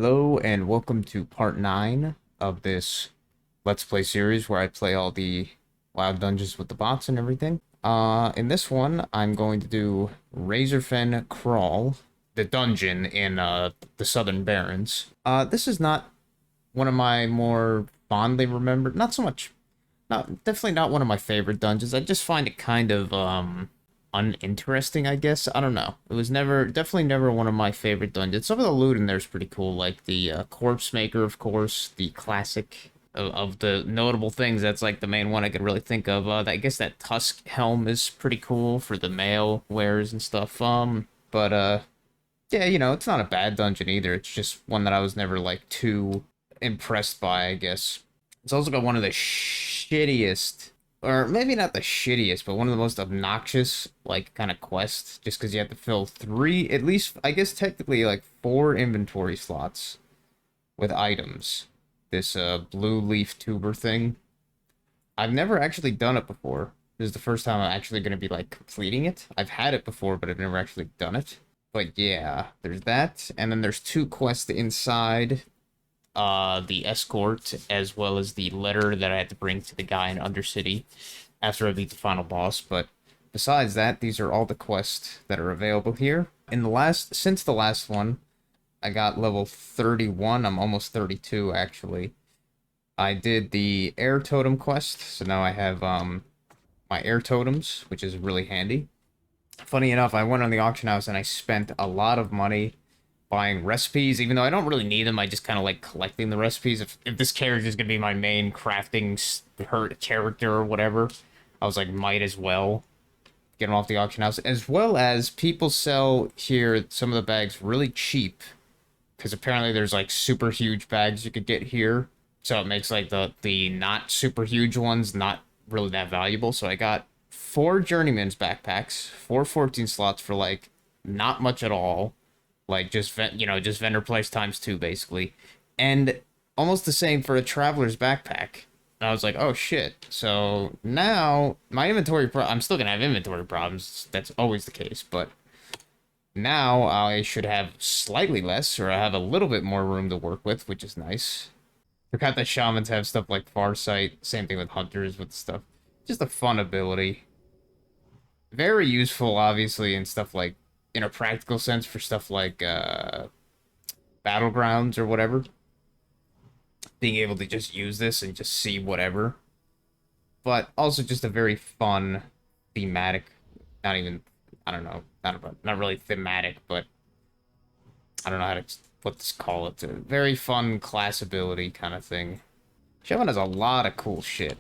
Hello and welcome to part 9 of this Let's Play series where I play all the wild dungeons with the bots and everything. In this one, I'm going to do Razorfen Kraul, the dungeon in the Southern Barrens. This is not one of my more fondly remembered, not so much, definitely not one of my favorite dungeons. I just find it kind of, uninteresting, I guess. I don't know. It was definitely never one of my favorite dungeons. Some of the loot in there is pretty cool, like the Corpse Maker, of course, the classic of the notable things. That's like the main one I could really think of. I guess that Tusk Helm is pretty cool for the male wares and stuff. Yeah, it's not a bad dungeon either. It's just one that I was never like too impressed by, I guess. It's also got one of the shittiest, or maybe not the shittiest, but one of the most obnoxious, like, kind of quests, just because you have to fill three, at least, I guess technically, like, 4 inventory slots with items. This, blue leaf tuber thing. I've never actually done it before. This is the first time I'm actually going to be, like, completing it. I've had it before, but I've never actually done it. But yeah, there's that, and then there's 2 quests inside the escort, as well as the letter that I had to bring to the guy in Undercity after I beat the final boss. But besides that, these are all the quests that are available here. Since the last one, I got level 31. I'm almost 32, actually. I did the air totem quest, so now I have, my air totems, which is really handy. Funny enough, I went on the auction house and I spent a lot of money buying recipes, even though I don't really need them. I just kind of like collecting the recipes. If this character is going to be my main crafting her character or whatever, I was like, might as well get them off the auction house. As well as people sell here some of the bags really cheap, because apparently there's like super huge bags you could get here. So it makes like the not super huge ones not really that valuable. So I got 4 Journeyman's backpacks, 4 14 slots for like not much at all, like just just vendor price times 2 basically, and almost the same for a traveler's backpack. And I was like, oh shit. So now my I'm still gonna have inventory problems. That's always the case, but now I should have slightly less, or I have a little bit more room to work with, which is nice. Forgot that shamans have stuff like Farsight. Same thing with hunters with stuff. Just a fun ability. Very useful, obviously, in stuff like, in a practical sense, for stuff like battlegrounds or whatever. Being able to just use this and just see whatever. But also just a very fun thematic, not even, I don't know, not really thematic, but I don't know how to let's call it. A very fun class ability kind of thing. Shaman has a lot of cool shit.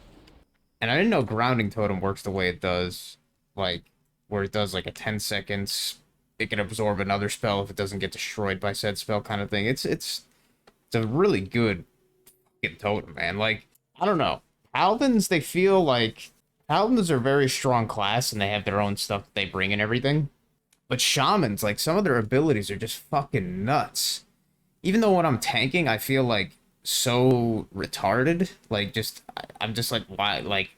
And I didn't know grounding totem works the way it does, like, where it does like a 10 seconds, it can absorb another spell if it doesn't get destroyed by said spell kind of thing. It's a really good fucking totem, man. Like, I don't know. Paladins, they feel like Paladins are a very strong class and they have their own stuff that they bring and everything. But shamans, like, some of their abilities are just fucking nuts. Even though when I'm tanking, I feel like so retarded. Like, I'm just like, why? Like,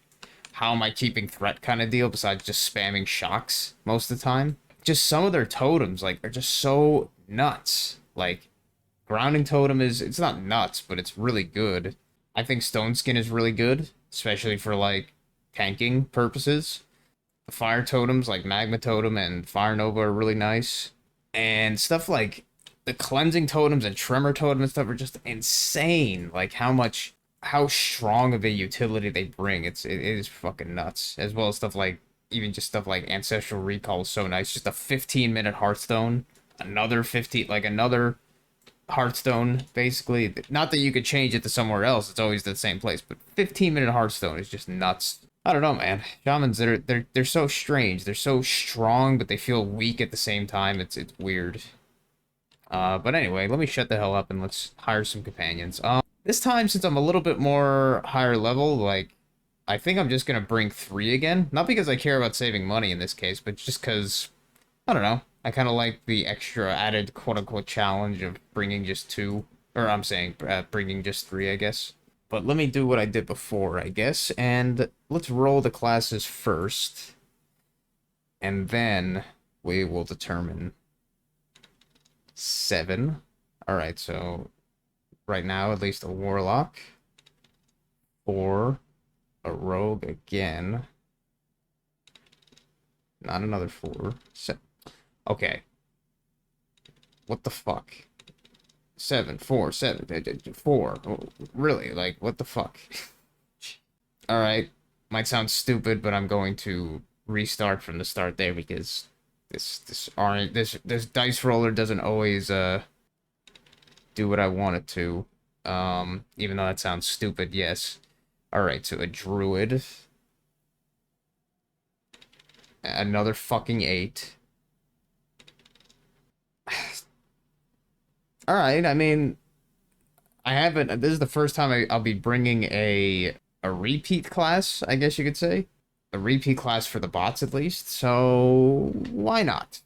how am I keeping threat kind of deal besides just spamming shocks most of the time? Just some of their totems, like, are just so nuts. Like, grounding totem it's not nuts, but it's really good. I think stone skin is really good, especially for, like, tanking purposes. The fire totems, like magma totem and fire nova, are really nice. And stuff like the cleansing totems and tremor totem and stuff are just insane. Like, how strong of a utility they bring. It is fucking nuts. As well as stuff like, even just stuff like Ancestral Recall is so nice. Just a 15-minute Hearthstone. Another Hearthstone, basically. Not that you could change it to somewhere else. It's always the same place. But 15-minute Hearthstone is just nuts. I don't know, man. Shamans, they're so strange. They're so strong, but they feel weak at the same time. It's weird. But anyway, let me shut the hell up and let's hire some companions. This time, since I'm a little bit more higher level, like, I think I'm just gonna bring 3 again. Not because I care about saving money in this case, but just because, I don't know, I kind of like the extra added quote-unquote challenge of bringing just 2. Or I'm saying, bringing just 3, I guess. But let me do what I did before, I guess, and let's roll the classes first. And then we will determine 7. Alright, so right now at least a warlock. 4. A rogue again. Not another 4. Okay. What the fuck? 7, 4, 7, 4. Oh, really? Like, what the fuck? Alright. Might sound stupid, but I'm going to restart from the start there because this dice roller doesn't always do what I want it to. Even though that sounds stupid, yes. Alright, so a druid. Another fucking 8. Alright, I mean, I haven't. This is the first time I'll be bringing a repeat class, I guess you could say. A repeat class for the bots, at least. So, why not?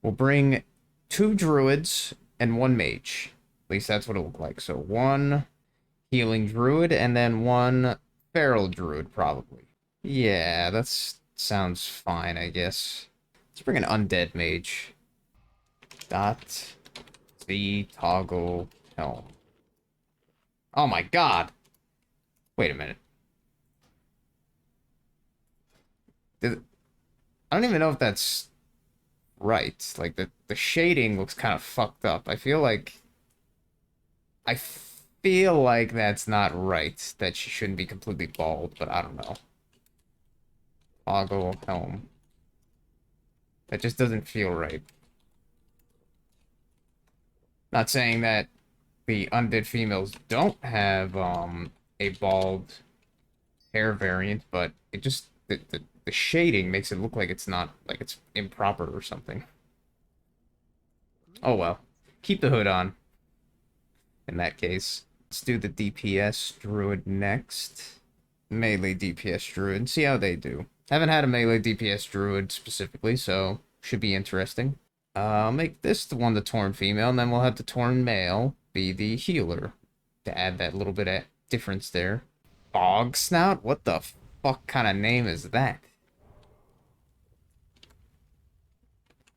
We'll bring 2 druids and 1 mage. At least that's what it looked like. So, 1 healing druid and then 1 feral druid, probably. Yeah, that sounds fine, I guess. Let's bring an undead mage. Dot Z toggle helm. Oh my god! Wait a minute. I don't even know if that's right. Like, the shading looks kind of fucked up. I feel like that's not right. That she shouldn't be completely bald, but I don't know. Toggle helm. That just doesn't feel right. Not saying that the undead females don't have a bald hair variant, but it just the shading makes it look like it's not, like it's improper or something. Oh well. Keep the hood on in that case. Let's do the DPS druid next. Melee DPS druid. See how they do. Haven't had a melee DPS druid specifically, so should be interesting. Make this the one, the Tauren female, and then we'll have the Tauren male be the healer to add that little bit of difference there. Fog Snout? What the fuck kind of name is that?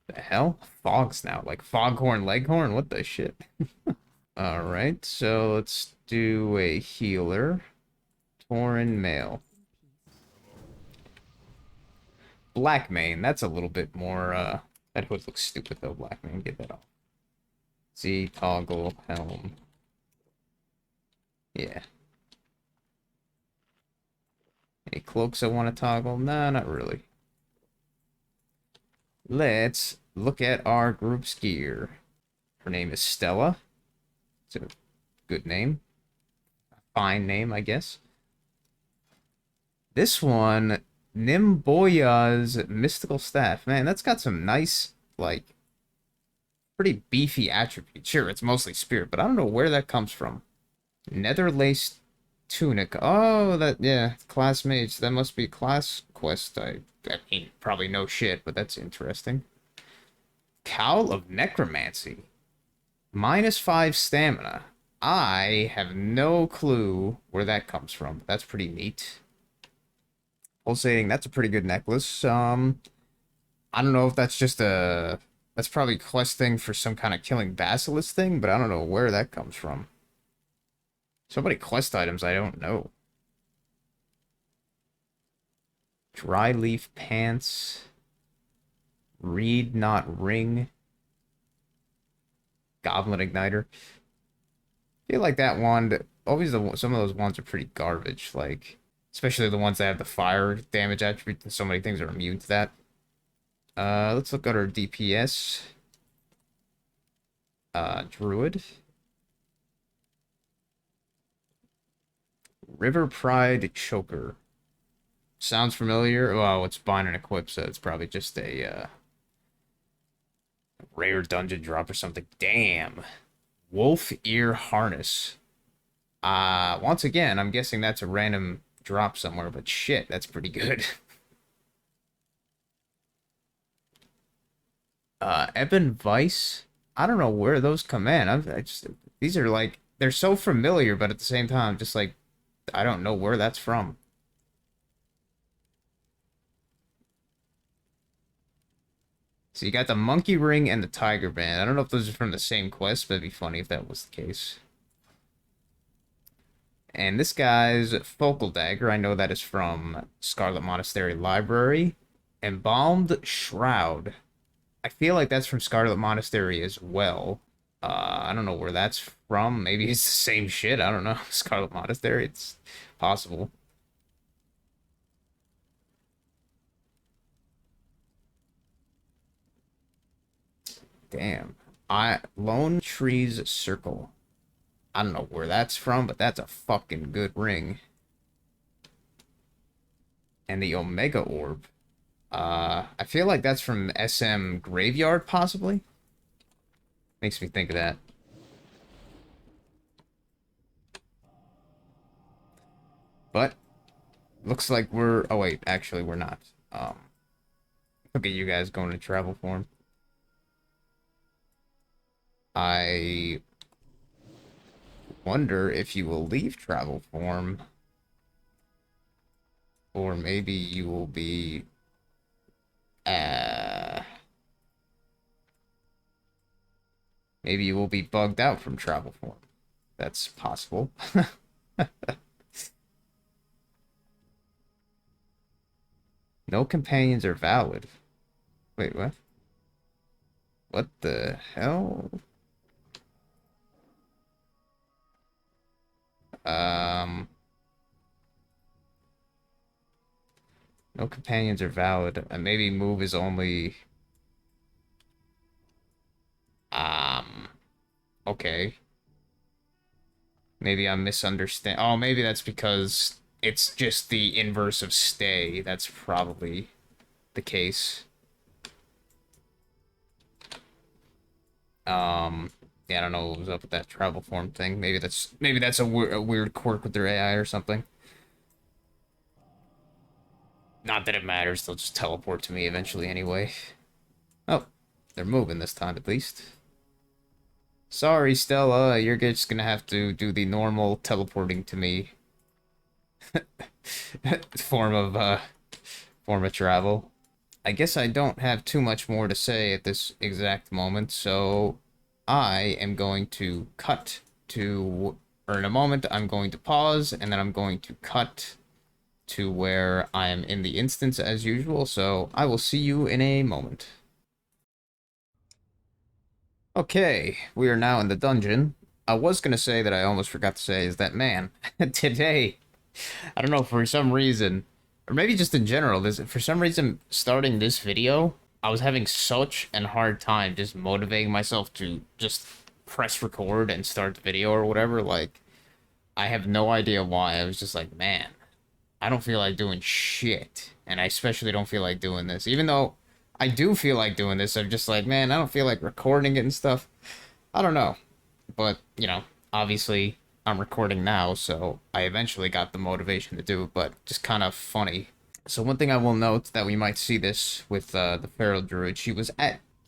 The hell? Fog Snout? Like Foghorn Leghorn? What the shit? Alright, so let's do a healer. Tauren male. Black mane, that's a little bit more, that hood looks stupid though, black mane, get that off. Z, toggle, helm. Yeah. Any cloaks I want to toggle? Nah, not really. Let's look at our group's gear. Her name is Stella. It's a good name. A fine name, I guess. This one, Nimboya's Mystical Staff. Man, that's got some nice, like, pretty beefy attributes. Sure, it's mostly spirit, but I don't know where that comes from. Netherlaced Tunic. Oh, that, yeah, class mage. That must be class quest. I mean, probably no shit, but that's interesting. Cowl of Necromancy. -5 stamina. I have no clue where that comes from. That's pretty neat. Pulsating, that's a pretty good necklace. I don't know if that's just a... That's probably questing for some kind of killing basilisk thing, but I don't know where that comes from. So many quest items I don't know. Dry leaf pants. Reed not ring. Goblin igniter. I feel like that wand, always some of those wands are pretty garbage, like, especially the ones that have the fire damage attribute, and so many things are immune to that. Let's look at our DPS. Druid. River Pride Choker. Sounds familiar. Oh, it's bind and equip, so it's probably just a rare dungeon drop or something. Damn. Wolf Ear Harness. Once again, I'm guessing that's a random drop somewhere, but shit, that's pretty good. Ebon Vice. I don't know where those come in. These are like, they're so familiar, but at the same time, just like, I don't know where that's from. So you got the monkey ring and the tiger band. I don't know if those are from the same quest, but it'd be funny if that was the case. And this guy's focal dagger, I know that is from Scarlet Monastery Library. Embalmed Shroud. I feel like that's from Scarlet Monastery as well. I don't know where that's from. Maybe it's the same shit. I don't know. Scarlet Monastery. It's possible. Damn. Lone Trees Circle. I don't know where that's from, but that's a fucking good ring. And the Omega Orb. I feel like that's from SM Graveyard, possibly. Makes me think of that. But looks like we're... Oh, wait. Actually, we're not. Look at you guys going to travel form. I wonder if you will leave travel form. Or maybe you will be... maybe you will be bugged out from travel form. That's possible. No companions are valid. Wait, what? What the hell? No companions are valid. Maybe move is only... Okay. Maybe I'm misunderstanding. Oh, maybe that's because it's just the inverse of stay. That's probably the case. Yeah, I don't know what was up with that travel form thing. Maybe that's a weird quirk with their AI or something. Not that it matters. They'll just teleport to me eventually anyway. Oh, they're moving this time at least. Sorry, Stella. You're just gonna have to do the normal teleporting to me form of travel. I guess I don't have too much more to say at this exact moment, so I am going to cut to, or in a moment, I'm going to pause, and then I'm going to cut to where I am in the instance as usual, so I will see you in a moment. Okay, we are now in the dungeon. I was gonna say that I almost forgot to say is that, man, today, I don't know, for some reason, or maybe just in general, for some reason, starting this video, I was having such a hard time just motivating myself to just press record and start the video or whatever. Like, I have no idea why. I was just like, man, I don't feel like doing shit. And I especially don't feel like doing this. Even though I do feel like doing this, I'm just like, man, I don't feel like recording it and stuff. I don't know. But, you know, obviously I'm recording now, so I eventually got the motivation to do it, but just kind of funny. So one thing I will note that we might see this with the Feral Druid, she was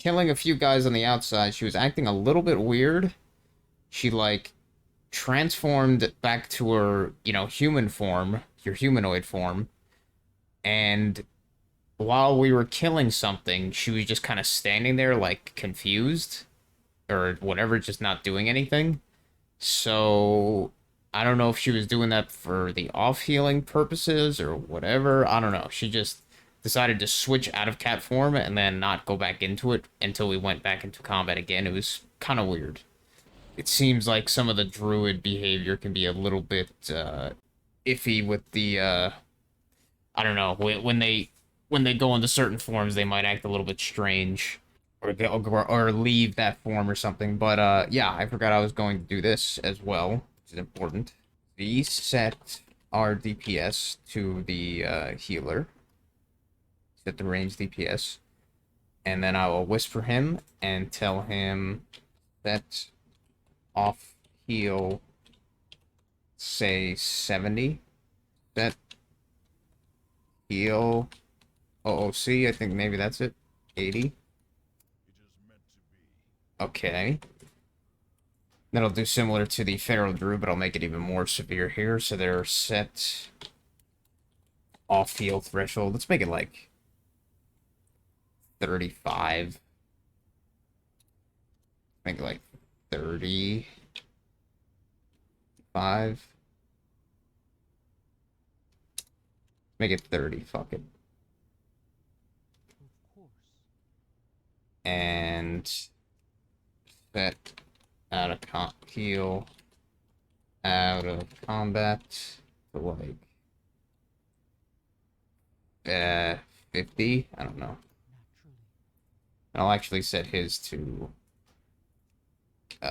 killing a few guys on the outside. She was acting a little bit weird. She, like, transformed back to her, you know, human form, your humanoid form, and while we were killing something, she was just kind of standing there, like, confused, or whatever, just not doing anything. So, I don't know if she was doing that for the off-healing purposes or whatever. I don't know. She just decided to switch out of cat form and then not go back into it until we went back into combat again. It was kind of weird. It seems like some of the druid behavior can be a little bit iffy with the I don't know, when they go into certain forms, they might act a little bit strange, or leave that form or something. But yeah, I forgot I was going to do this as well, which is important. Reset our DPS to the healer. Set the range DPS, and then I will whisper him and tell him that off heal, say 70. Set heal OOC, I think maybe that's it. 80. Okay. That'll do similar to the Feral Druid, but I'll make it even more severe here. So they're set off heal threshold. Let's make it like 35. I think like 35. Make it 30, fuck it. And set out of heal out of combat to like 50. I don't know. I'll actually set his to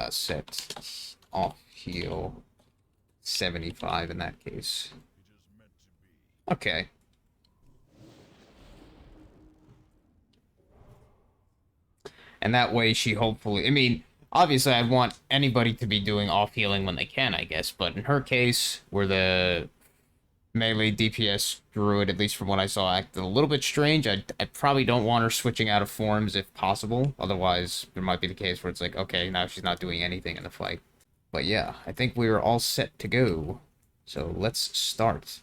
set off heal 75 in that case. Okay. And that way she hopefully, I mean, obviously I'd want anybody to be doing off healing when they can, I guess, but in her case, where the melee DPS druid, at least from what I saw, acted a little bit strange, I probably don't want her switching out of forms if possible. Otherwise, there might be the case where it's like, okay, now she's not doing anything in the fight. But yeah, I think we're all set to go. So let's start.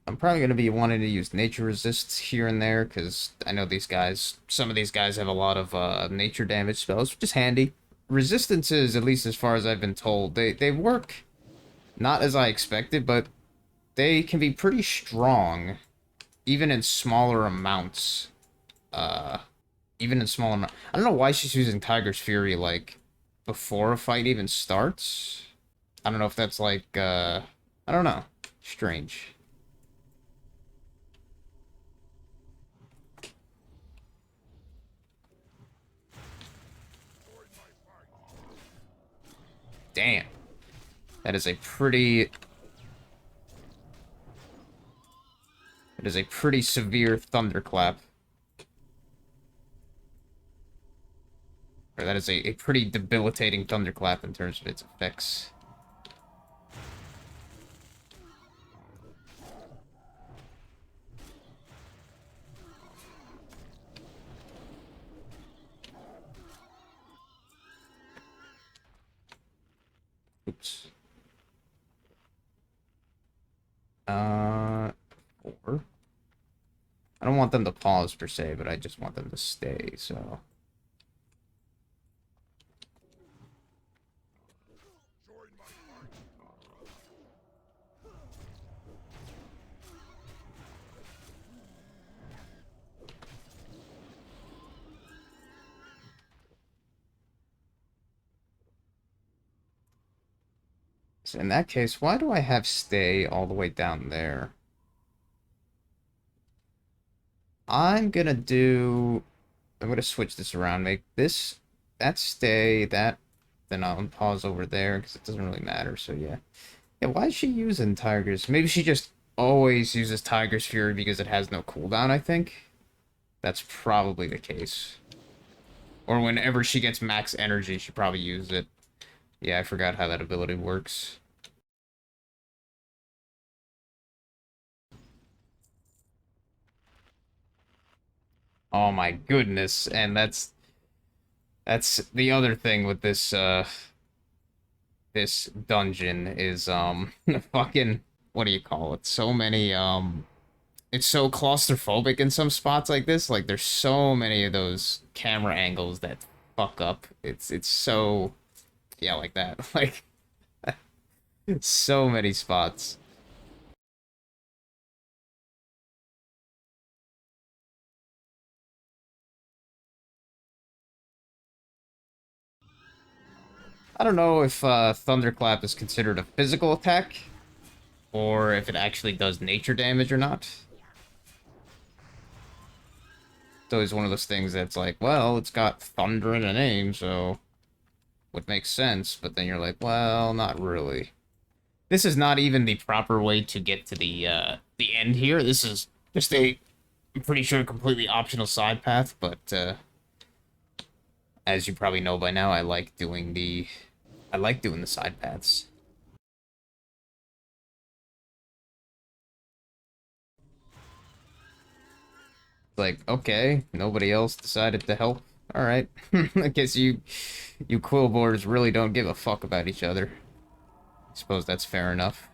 I'm probably going to be wanting to use nature resists here and there, because I know these guys, some of these guys have a lot of nature damage spells, which is handy. Resistances, at least as far as I've been told, they work not as I expected, but they can be pretty strong, even in smaller amounts. Even in smaller amounts. I don't know why she's using Tiger's Fury, like, before a fight even starts. I don't know if that's like, I don't know. Strange. Damn. That is a pretty... It is a pretty severe thunderclap. Or that is a pretty debilitating thunderclap in terms of its effects. Oops. 4. I don't want them to pause per se, but I just want them to stay, so... So in that case, why do I have stay all the way down there? I'm gonna switch this around, make this, that stay, that, then I'll pause over there, because it doesn't really matter, so yeah. Yeah, why is she using Tiger's? Maybe she just always uses Tiger's Fury because it has no cooldown, I think. That's probably the case. Or whenever she gets max energy, she probably uses it. Yeah, I forgot how that ability works. Oh my goodness, and that's the other thing with this this dungeon is fucking, what do you call it? So many it's so claustrophobic in some spots like this. Like there's so many of those camera angles that fuck up. It's so, yeah, like that. Like so many spots. I don't know if Thunderclap is considered a physical attack, or if it actually does nature damage or not. It's always one of those things that's like, well, it's got thunder in the name, so would make sense, but then you're like, well, not really. This is not even the proper way to get to the end here. This is just a, I'm pretty sure, completely optional side path, but as you probably know by now, I like doing the side paths. It's like, okay, nobody else decided to help. All right. I guess you quill boarders really don't give a fuck about each other. I suppose that's fair enough.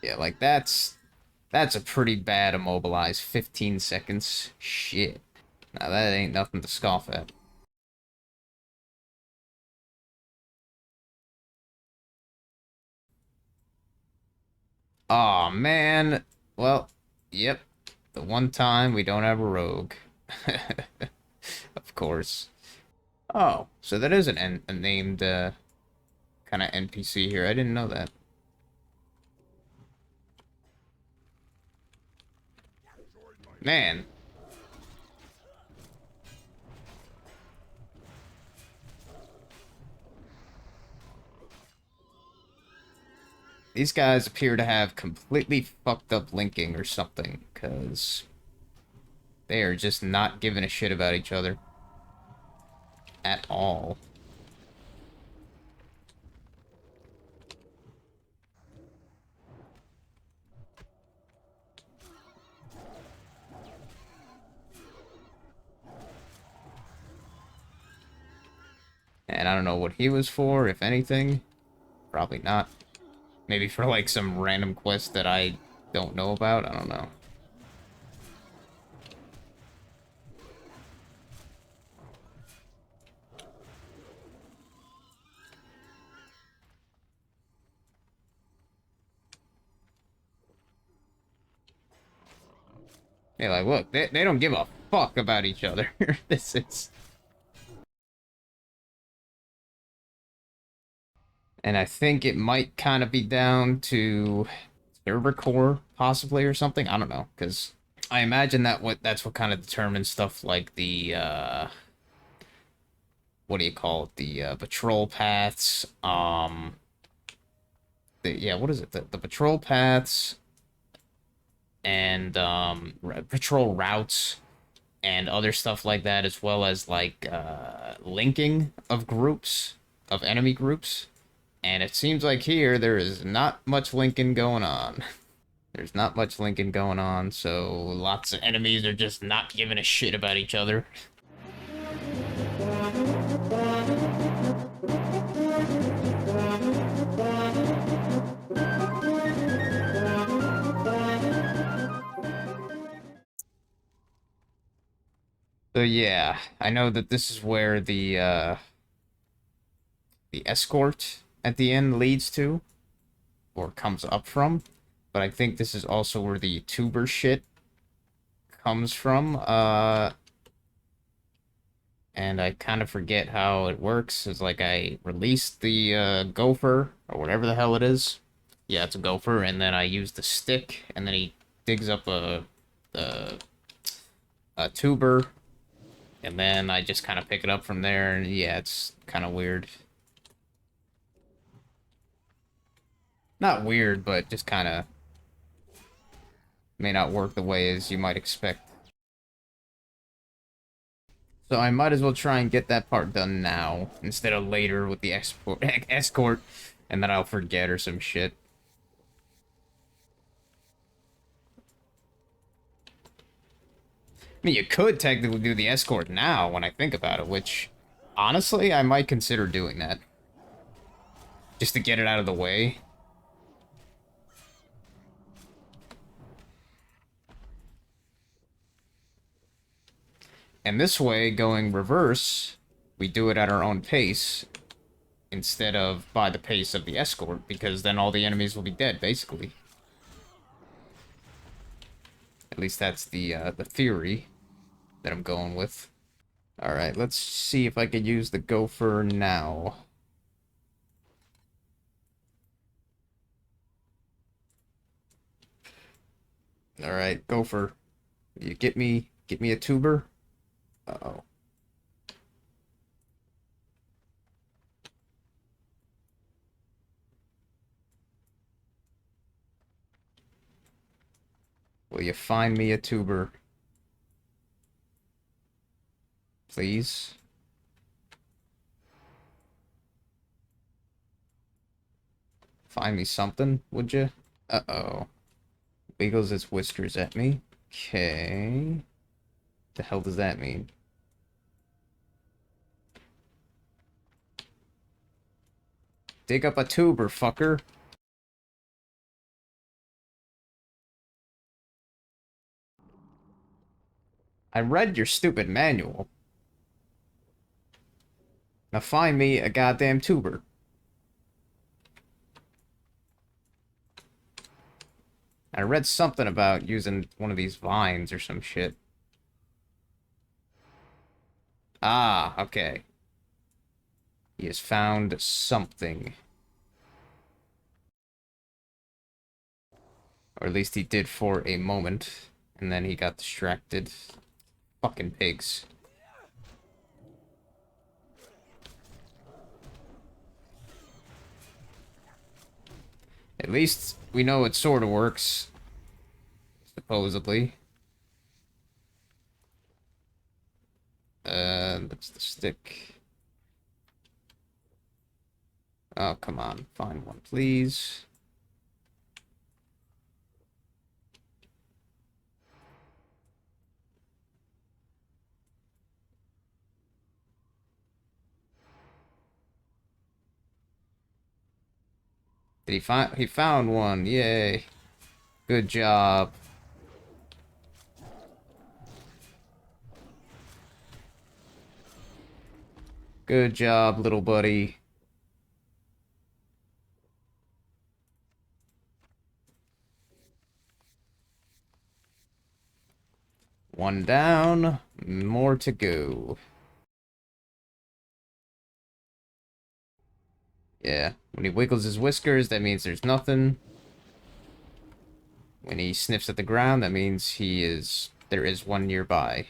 Yeah, like that's a pretty bad immobilize. 15 seconds. Shit. Now that ain't nothing to scoff at. Aw, man. Well, yep. The one time we don't have a rogue. Of course. Oh, so that is a named kind of NPC here. I didn't know that. Man. These guys appear to have completely fucked up linking or something, because they are just not giving a shit about each other. At all. And I don't know what he was for, if anything. Probably not. Maybe for like some random quest that I don't know about. I don't know. Yeah, like, look, they don't give a fuck about each other. This is... And I think it might kind of be down to server core, possibly, or something. I don't know, because I imagine that's what kind of determines stuff like the, what do you call it? The, patrol paths, yeah, what is it? The patrol paths and, patrol routes and other stuff like that, as well as like linking of groups, of enemy groups. And it seems like here there is not much linking going on. There's not much linking going on, so lots of enemies are just not giving a shit about each other. So yeah, I know that this is where the escort at the end leads to, or comes up from. But I think this is also where the tuber shit comes from. And I kind of forget how it works. It's like I released the gopher, or whatever the hell it is. Yeah, it's a gopher, and then I use the stick, and then he digs up a, a tuber, and then I just kind of pick it up from there, and yeah, it's kind of weird. Not weird, but just kind of may not work the way as you might expect. So I might as well try and get that part done now, instead of later with the escort, and then I'll forget or some shit. I mean, you could technically do the escort now when I think about it, which, honestly, I might consider doing that. Just to get it out of the way. And this way, going reverse, we do it at our own pace, instead of by the pace of the escort, because then all the enemies will be dead, basically. At least that's the theory that I'm going with. Alright, let's see if I could use the gopher now. Alright, gopher. You get me a tuber? Uh-oh. Will you find me a tuber? Please? Find me something, would you? Uh-oh. Wiggles its whiskers at me. Okay. The hell does that mean? Dig up a tuber, fucker. I read your stupid manual. Now find me a goddamn tuber. I read something about using one of these vines or some shit. Ah, okay. He has found something. Or at least he did for a moment. And then he got distracted. Fucking pigs. At least we know it sort of works. Supposedly. That's the stick. Oh, come on. Find one, please. Did he find? He found one. Yay. Good job. Good job, little buddy. One down. More to go. Yeah. When he wiggles his whiskers, that means there's nothing. When he sniffs at the ground, that means there is one nearby.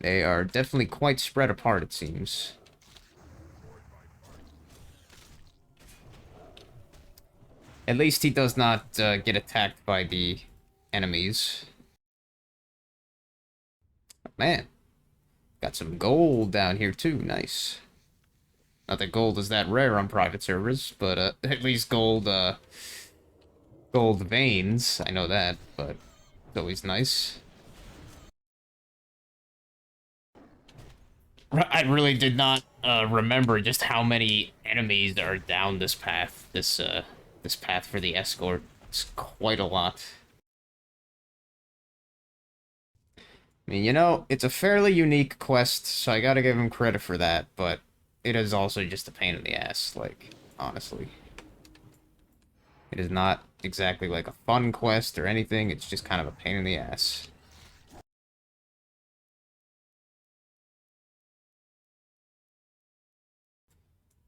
They are definitely quite spread apart, it seems. At least he does not get attacked by the enemies. Man, got some gold down here too. Nice. Not that gold is that rare on private servers, but at least gold veins. I know that, but it's always nice. I really did not remember just how many enemies are down this path. This path for the escort. It's quite a lot. I mean, you know, it's a fairly unique quest, so I gotta give him credit for that, but it is also just a pain in the ass, like, honestly. It is not exactly like a fun quest or anything, it's just kind of a pain in the ass.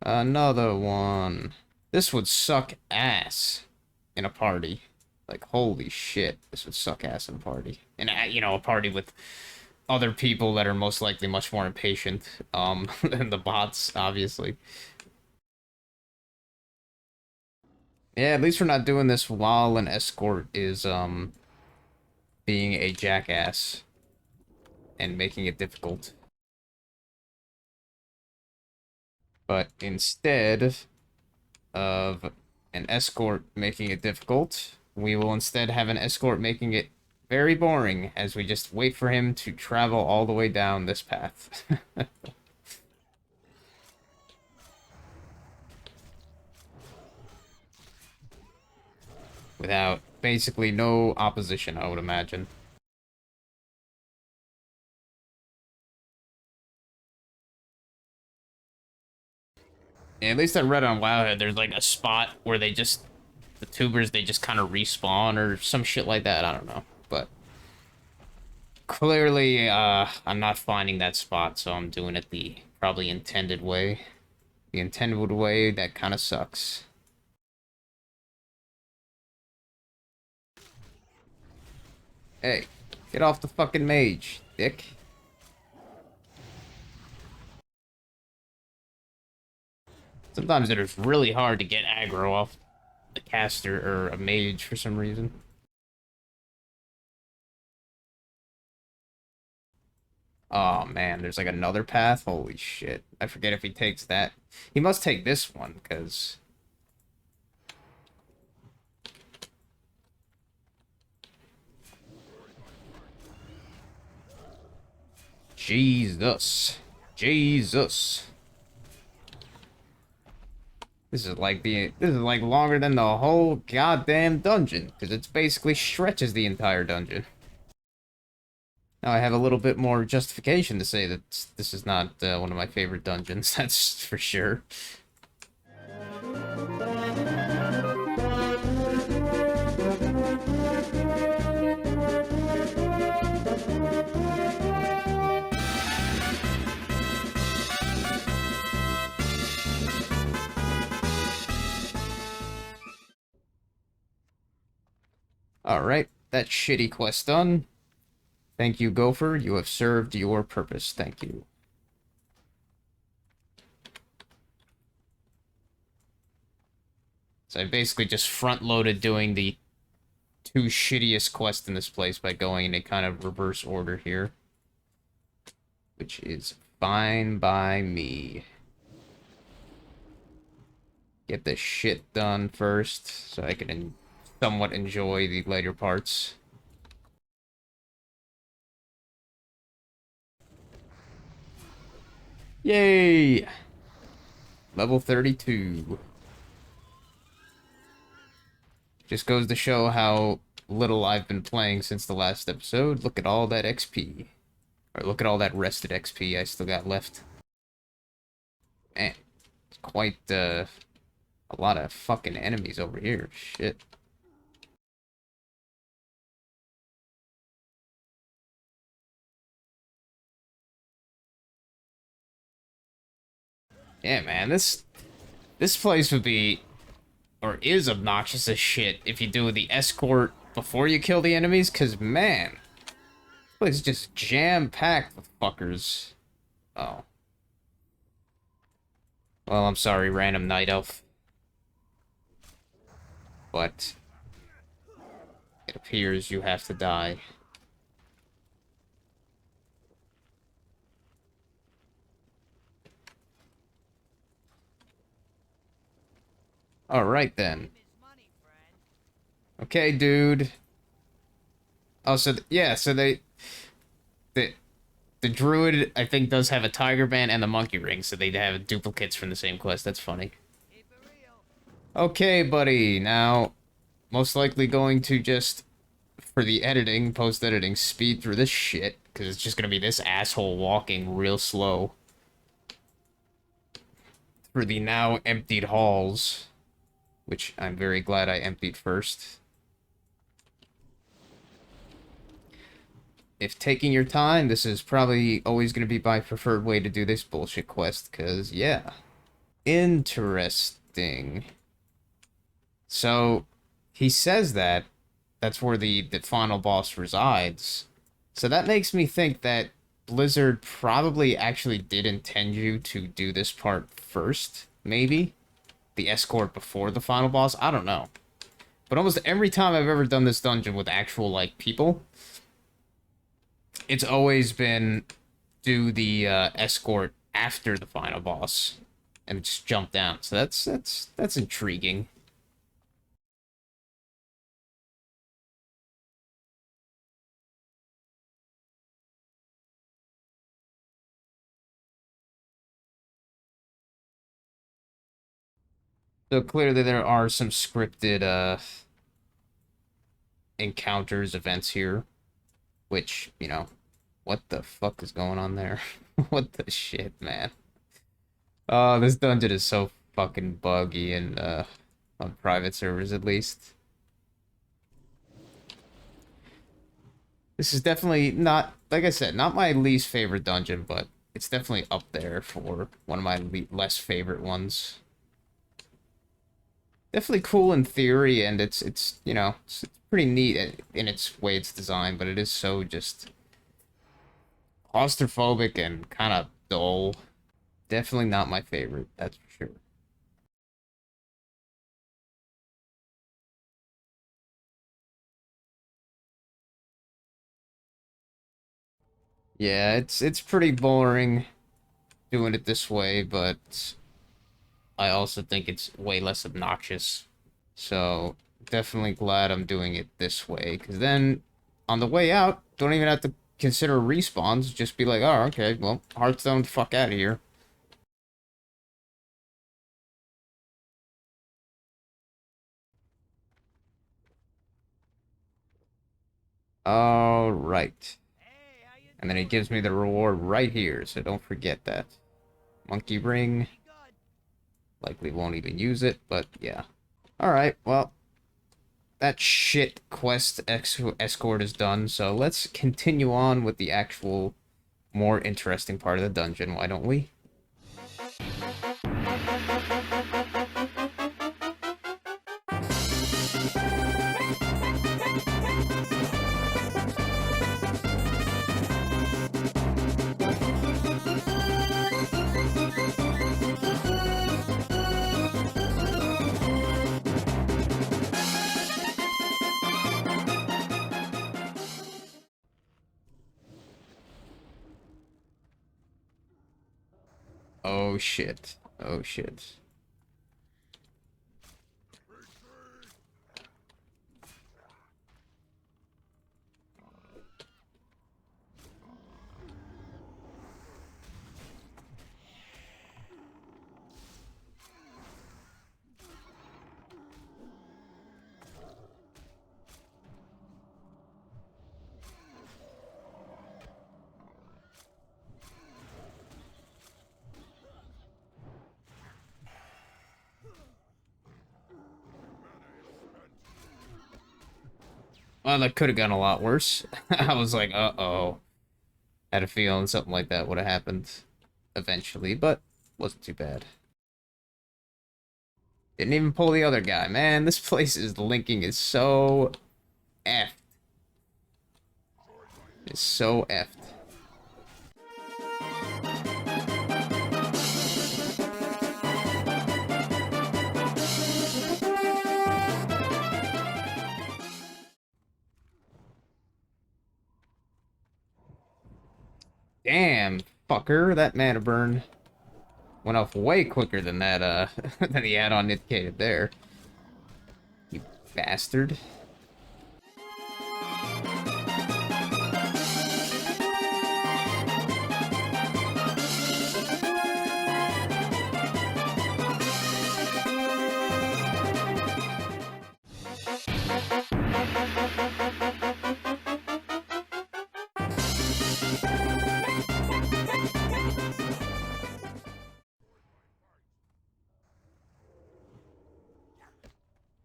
Another one. This would suck ass in a party. Like, holy shit, this would suck ass in a party. And, you know, a party with other people that are most likely much more impatient, than the bots, obviously. Yeah, at least we're not doing this while an escort is, being a jackass and making it difficult. But instead of an escort making it difficult, we will instead have an escort making it very boring as we just wait for him to travel all the way down this path. Without basically no opposition, I would imagine. Yeah, at least I read on Wowhead, there's like a spot where the tubers, they just kind of respawn or some shit like that, I don't know. But clearly, I'm not finding that spot, so I'm doing it the probably intended way. The intended way, that kind of sucks. Hey, get off the fucking mage, dick. Sometimes it is really hard to get aggro off a caster or a mage for some reason. Oh man, there's like another path. Holy shit. I forget if he takes that. He must take this one, because Jesus. Jesus. This is like longer than the whole goddamn dungeon, because it's basically stretches the entire dungeon. Now I have a little bit more justification to say that this is not one of my favorite dungeons, that's for sure. Alright, that shitty quest done. Thank you, Gopher. You have served your purpose. Thank you. So I basically just front-loaded doing the two shittiest quests in this place by going in a kind of reverse order here. Which is fine by me. Get this shit done first, so I can somewhat enjoy the later parts. Yay! Level 32. Just goes to show how little I've been playing since the last episode. Look at all that XP. Or look at all that rested XP I still got left. Man, it's quite a lot of fucking enemies over here. Shit. Yeah, man, this place would be, or is obnoxious as shit if you do the escort before you kill the enemies, because, man, this place is just jam-packed with fuckers. Oh. Well, I'm sorry, random night elf. But it appears you have to die. Alright, then. Okay, dude. Oh, so, yeah, so the, the druid, I think, does have a tiger band and the monkey ring, so they have duplicates from the same quest. That's funny. Okay, buddy, now, most likely going to just, for the editing, post-editing, speed through this shit, because it's just gonna be this asshole walking real slow through the now emptied halls, which I'm very glad I emptied first. If taking your time, this is probably always going to be my preferred way to do this bullshit quest, because, yeah. Interesting. So, he says that that's where the final boss resides. So that makes me think that Blizzard probably actually did intend you to do this part first, maybe? The escort before the final boss? I don't know. But almost every time I've ever done this dungeon with actual, like, people, it's always been do the escort after the final boss and just jump down. So that's intriguing. So clearly there are some scripted encounters, events here, which, you know, what the fuck is going on there? What the shit, man? Oh, this dungeon is so fucking buggy and on private servers at least. This is definitely not, like I said, not my least favorite dungeon, but it's definitely up there for one of my less favorite ones. Definitely cool in theory, and it's you know, it's pretty neat in its way it's designed, but it is so just claustrophobic and kind of dull. Definitely not my favorite, that's for sure. Yeah, it's pretty boring doing it this way, but I also think it's way less obnoxious. So definitely glad I'm doing it this way, because then on the way out, don't even have to consider respawns. Just be like, oh, okay, well, Hearthstone, fuck out of here. All right. And then it gives me the reward right here, so don't forget that. Monkey ring. Likely won't even use it, but yeah. Alright, well, that shit quest escort is done, so let's continue on with the actual more interesting part of the dungeon, why don't we? Oh shit. Oh shit. Well, that could have gone a lot worse. I was like, uh-oh. Had a feeling something like that would have happened eventually, but wasn't too bad. Didn't even pull the other guy. Man, this place is linking is so effed. It's so effed. Damn, fucker, that mana burn went off way quicker than that, than the add-on indicated there. You bastard.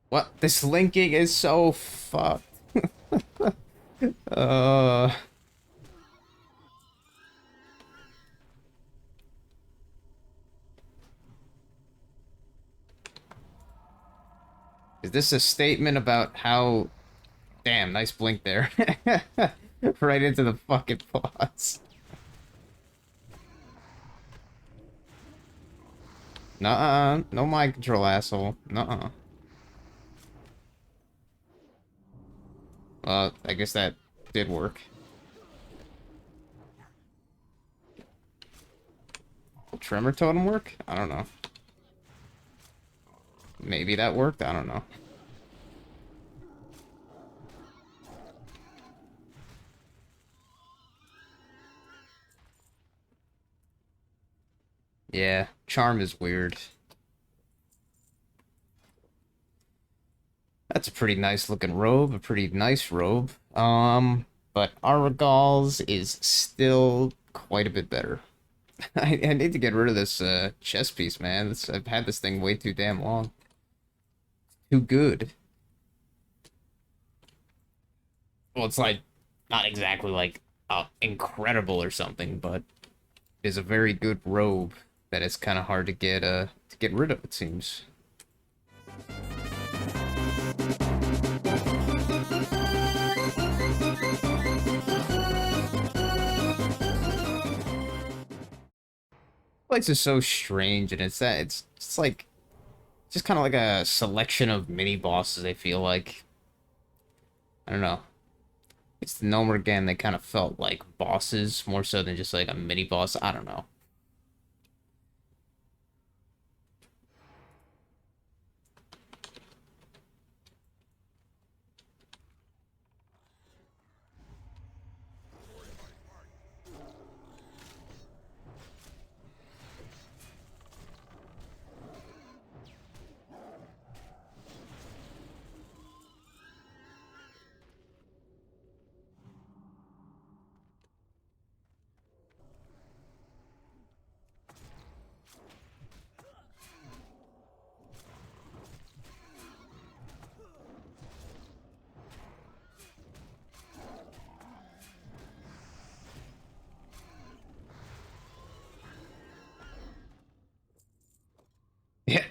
What? This linking is so fucked. uh... Is this a statement about how... Damn, nice blink there. Right into the fucking boss. Nuh-uh. No mind control, asshole. Nuh-uh. I guess that did work. Will Tremor Totem work? I don't know. Maybe that worked? I don't know. Yeah, Charm is weird. That's a pretty nice looking robe, a pretty nice robe. But Aragals is still quite a bit better. I need to get rid of this chest piece, man. I've had this thing way too damn long. Too good. Well, it's like not exactly like incredible or something, but it is a very good robe that is kind of hard to get rid of, it seems. Place is so strange, and it's like just kind of like a selection of mini bosses. I feel like I don't know. It's the Nomergan, they kind of felt like bosses more so than just like a mini boss. I don't know. Yeah.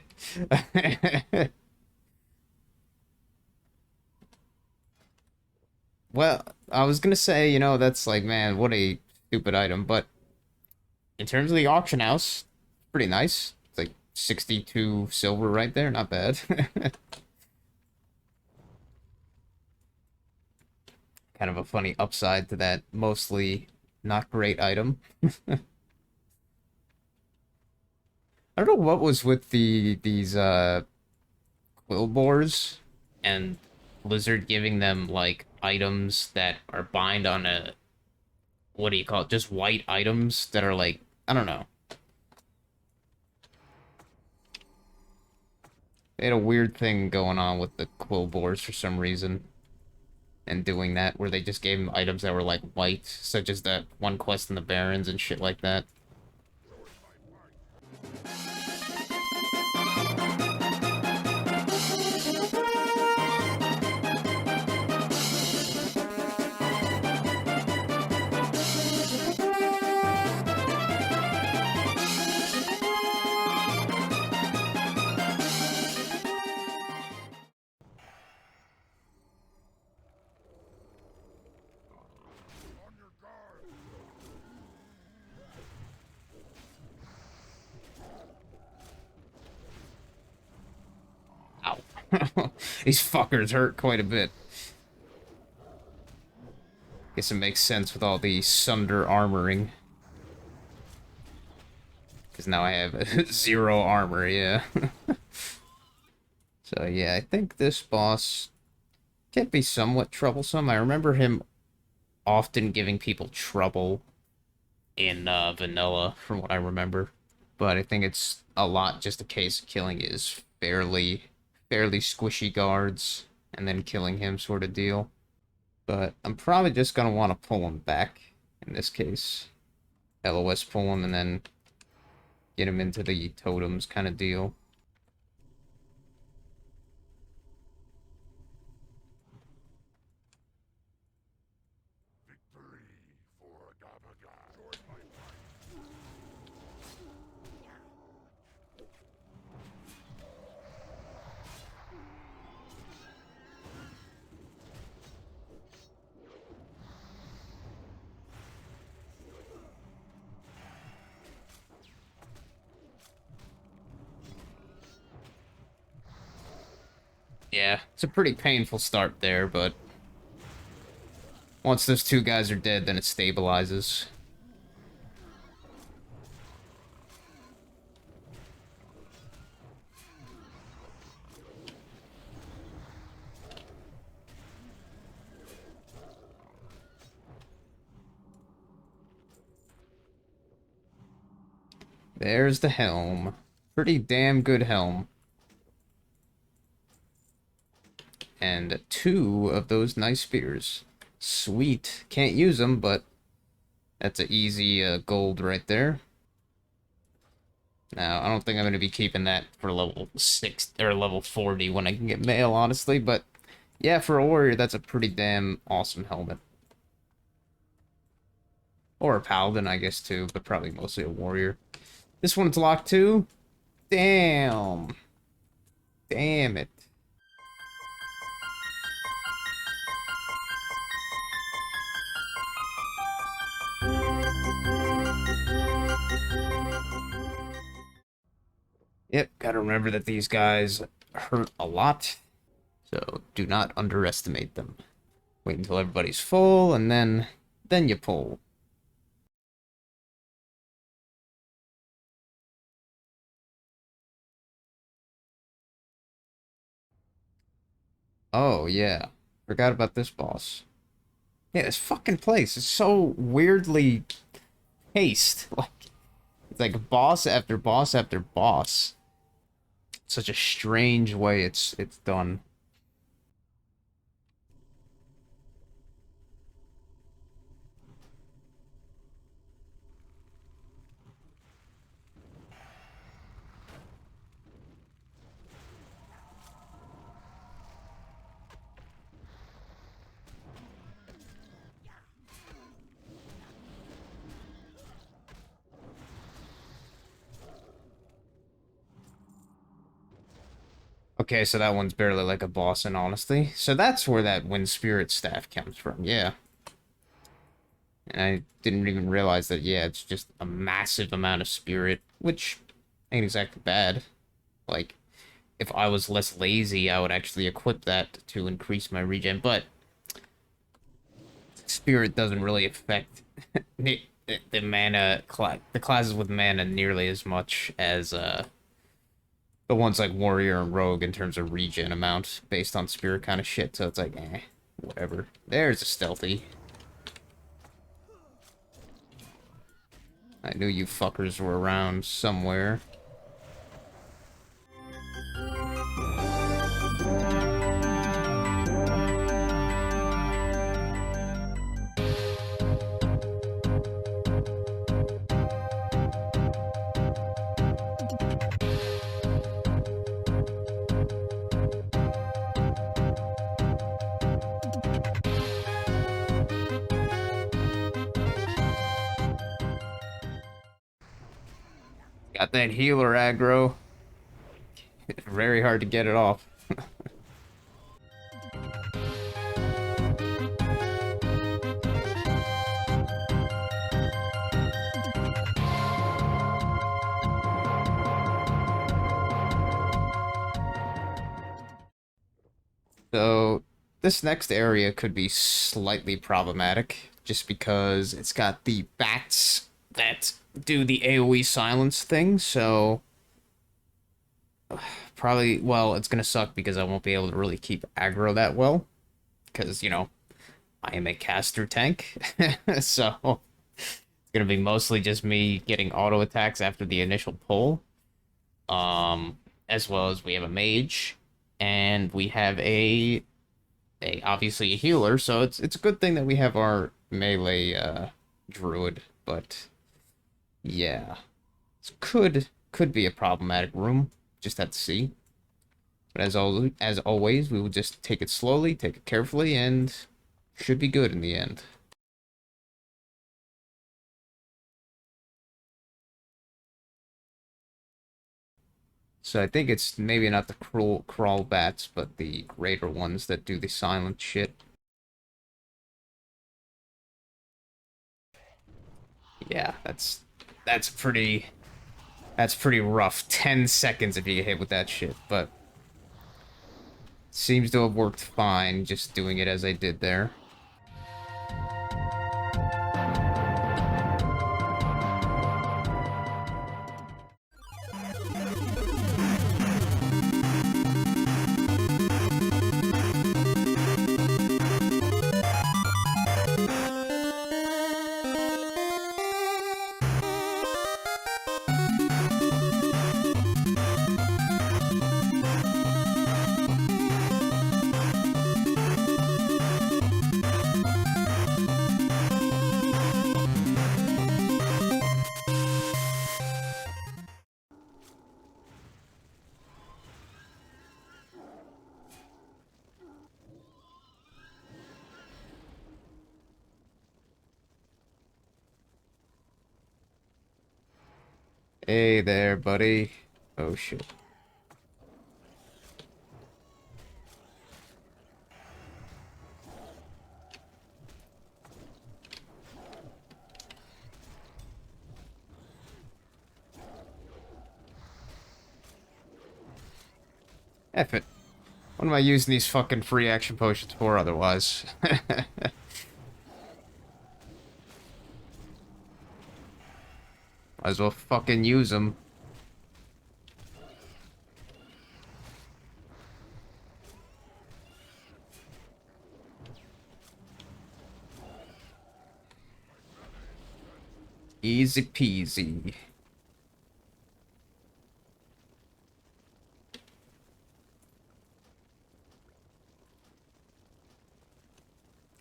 Well, I was gonna say, that's like, man, what a stupid item, but in terms of the auction house, pretty nice. It's like 62 silver right there, not bad. Kind of a funny upside to that mostly not great item. I don't know what was with these quill boars and Blizzard giving them like items that are bind on a, what do you call it? Just white items that are like, I don't know. They had a weird thing going on with the quill boars for some reason, and doing that where they just gave them items that were like white, such as that one quest in the Barrens and shit like that. Ow. These fuckers hurt quite a bit. Guess it makes sense with all the Sunder armoring. Because now I have 0 armor, yeah. So yeah, I think this boss can be somewhat troublesome. I remember him often giving people trouble in vanilla, from what I remember. But I think it's a lot just a case of killing his fairly squishy guards and then killing him sort of deal. But I'm probably just gonna want to pull him back in this case. LOS pull him and then get him into the totems kind of deal. Yeah, it's a pretty painful start there, but once those 2 guys are dead, then it stabilizes. There's the helm. Pretty damn good helm. And 2 of those nice spears. Sweet. Can't use them, but that's an easy gold right there. Now, I don't think I'm going to be keeping that for level 6 or level 40 when I can get mail, honestly, but yeah, for a warrior, that's a pretty damn awesome helmet. Or a paladin, I guess, too, but probably mostly a warrior. This one's locked too? Damn. Damn it. Yep, gotta remember that these guys hurt a lot, so do not underestimate them. Wait until everybody's full, and then you pull. Oh, yeah. Forgot about this boss. Yeah, this fucking place is so weirdly paced. Like, it's like boss after boss after boss. Such a strange way it's done. Okay, so that one's barely like a boss in honesty. So that's where that Wind Spirit staff comes from, yeah. And I didn't even realize that, yeah, it's just a massive amount of spirit, which ain't exactly bad. Like, if I was less lazy, I would actually equip that to increase my regen, but spirit doesn't really affect the mana, the classes with mana nearly as much as, the ones like warrior and rogue in terms of regen amount based on spirit kind of shit, so it's like, eh, whatever. There's a stealthy. I knew you fuckers were around somewhere. Got that healer aggro. Very hard to get it off. So, this next area could be slightly problematic, just because it's got the bats that do the AoE silence thing, so probably, well, it's gonna suck because I won't be able to really keep aggro that well, because, you know, I am a caster tank, so it's gonna be mostly just me getting auto attacks after the initial pull, as well as we have a mage, and we have a obviously a healer, so it's a good thing that we have our melee druid, but yeah, it could be a problematic room. Just have to see. But as always, we will just take it slowly, take it carefully, and should be good in the end. So I think it's maybe not the crawl bats, but the greater ones that do the silent shit. Yeah, that's pretty that's pretty rough. 10 seconds if you get hit with that shit, but seems to have worked fine just doing it as I did there. Hey there, buddy. Oh shit. F it. What am I using these fucking free action potions for otherwise? Might as well fucking use them. Easy peasy.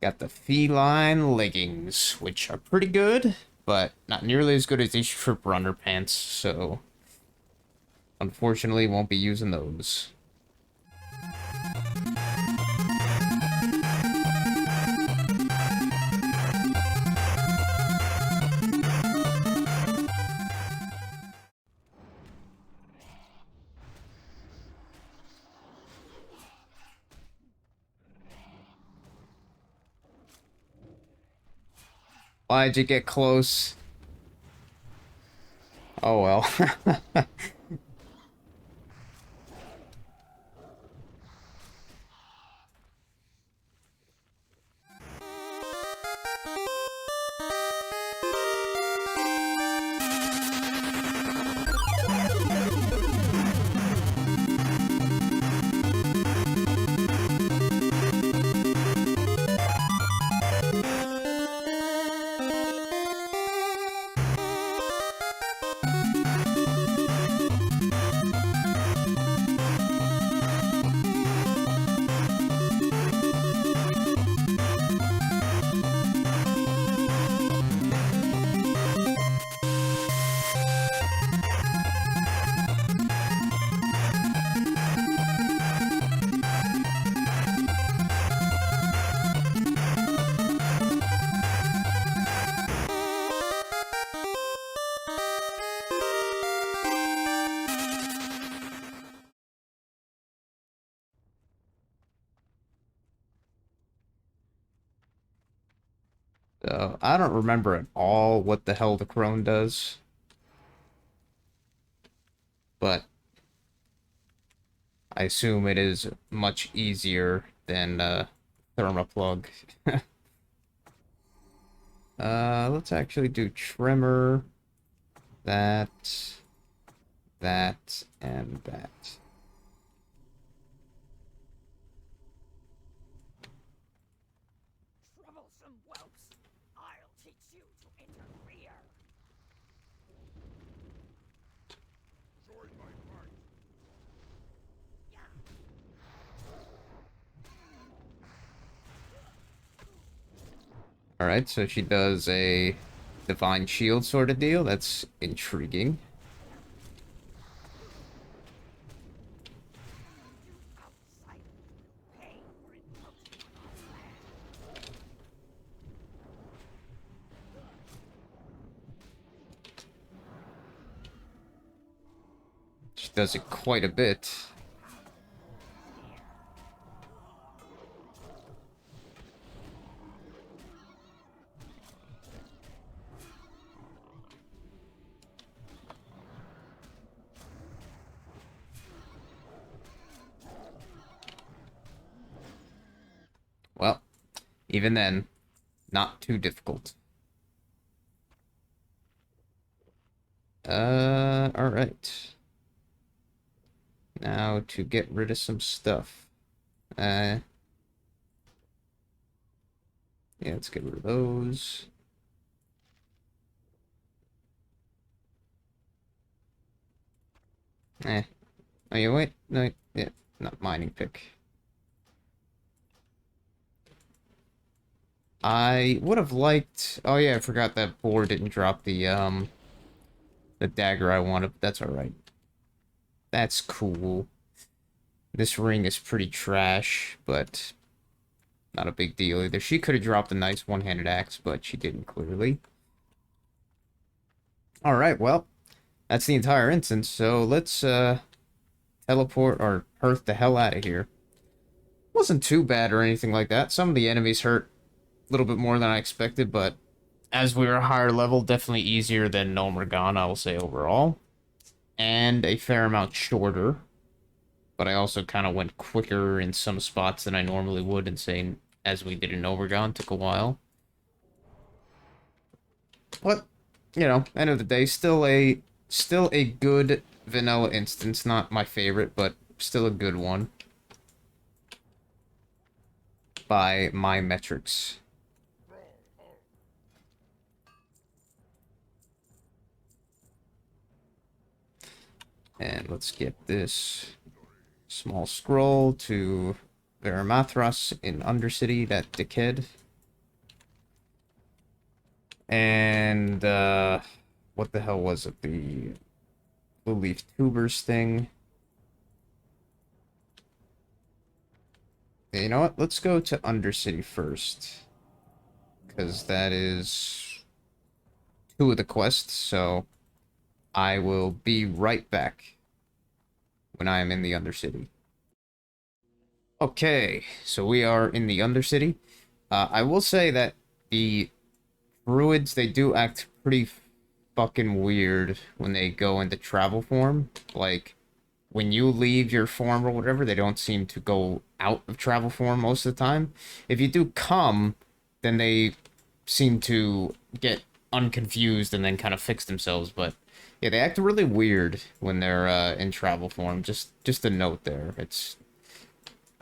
Got the feline leggings, which are pretty good, but not nearly as good as these trip runner pants, so unfortunately won't be using those. Why'd you get close? Oh well. So, I don't remember at all what the hell the crone does, but I assume it is much easier than Thermoplug. Let's actually do trimmer, that, and that. Troublesome whelps, I'll teach you to interfere. Join my party. Alright, so she does a divine shield sort of deal. That's intriguing. She does it quite a bit. Well, even then, not too difficult. Alright. Now to get rid of some stuff. Yeah, let's get rid of those. Oh, yeah, wait. No, yeah, not mining pick. I would have liked... Oh, yeah, I forgot that boar didn't drop the dagger I wanted, but that's alright. That's cool. This ring is pretty trash, but not a big deal either. She could have dropped a nice one-handed axe, but she didn't, clearly. Alright, well, that's the entire instance, so let's, teleport or Earth the hell out of here. Wasn't too bad or anything like that. Some of the enemies hurt a little bit more than I expected, but as we were a higher level, definitely easier than No Morgana, I will say, overall. And a fair amount shorter. but I also kind of went quicker in some spots than I normally would, and saying as we did in Overgone took a while. But you know, end of the day, still a good vanilla instance. Not my favorite, but still a good one by my metrics. And let's get this small scroll to Veramathras in Undercity, that dickhead. And, what the hell was it? The Blue Leaf Tubers thing. You know what? Let's go to Undercity first. Because that is 2 of the quests, so I will be right back when I am in the Undercity. Okay, so we are in the Undercity. I will say that the Druids, they do act pretty fucking weird when they go into travel form. Like, when you leave your form or whatever, they don't seem to go out of travel form most of the time. If you do come, then they seem to get unconfused and then kind of fix themselves. But yeah, they act really weird when they're in travel form. Just a note there.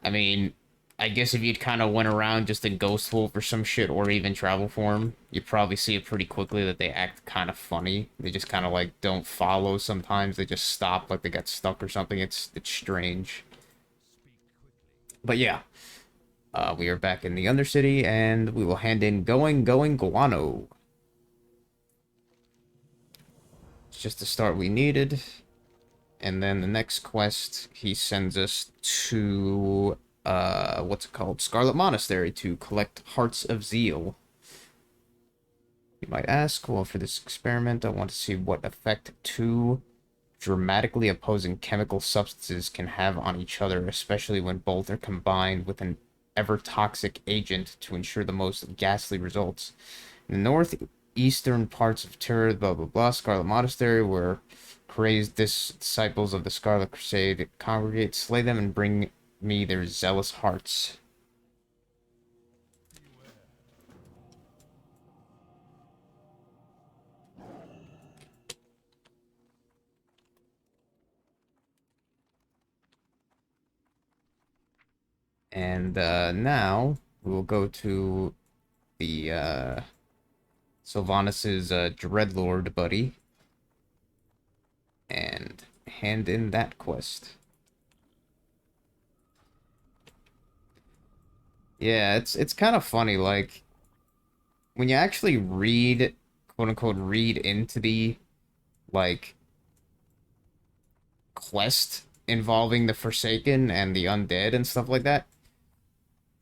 I mean, I guess if you'd kind of went around just in Ghost Wolf or some shit, or even travel form, you'd probably see it pretty quickly that they act kind of funny. They just kind of like don't follow sometimes. They just stop like they got stuck or something. It's strange. But yeah, we are back in the Undercity, and we will hand in going Guano. It's just the start we needed. And then the next quest, he sends us to, what's it called? Scarlet Monastery to collect Hearts of Zeal. You might ask, well, for this experiment, I want to see what effect 2 dramatically opposing chemical substances can have on each other, especially when both are combined with an ever-toxic agent to ensure the most ghastly results. In the northeastern parts of Tur, blah blah blah, Scarlet Monastery, where crazed disciples of the Scarlet Crusade congregate, slay them and bring me their zealous hearts. And now we will go to the Sylvanas' Dreadlord buddy and hand in that quest. Yeah, it's kind of funny, like when you actually read, quote unquote, read into the like quest involving the Forsaken and the Undead and stuff like that.